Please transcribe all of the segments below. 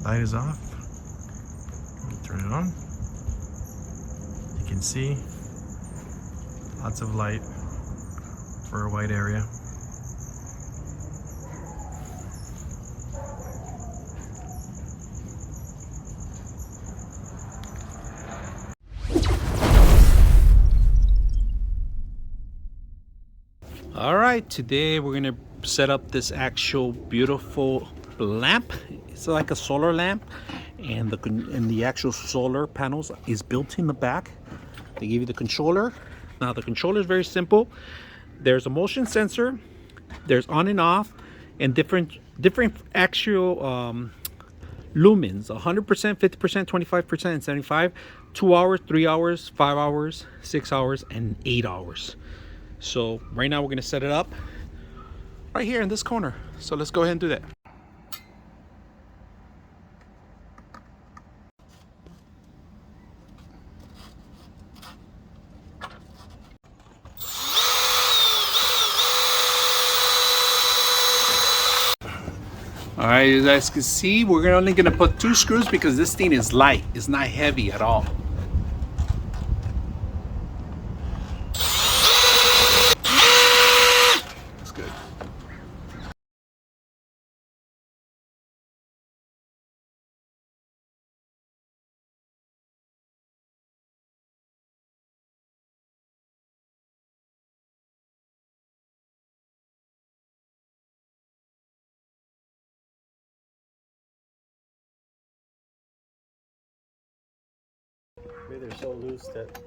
Light is off. Turn it on. You can see lots of light for a white area. All right, today we're gonna set up this actual beautiful lamp. It's like a solar lamp, and the actual solar panels is built in the back. They give you the controller. Now the controller is very simple. There's a motion sensor, there's on and off, and different actual lumens: 100%, 50%, 25%, and 75. 2 hours, 3 hours, 5 hours, 6 hours, and 8 hours. So right now we're gonna set it up right here in this corner. So let's go ahead and do that. All right, you guys can see we're only gonna put 2 screws because this thing is light. It's not heavy at all. That's good. Maybe they're so loose that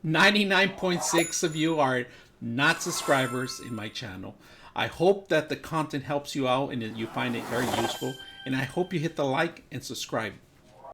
99.6 of you are not subscribers in my channel. I hope that the content helps you out and that you find it very useful, and I hope you hit the like and subscribe.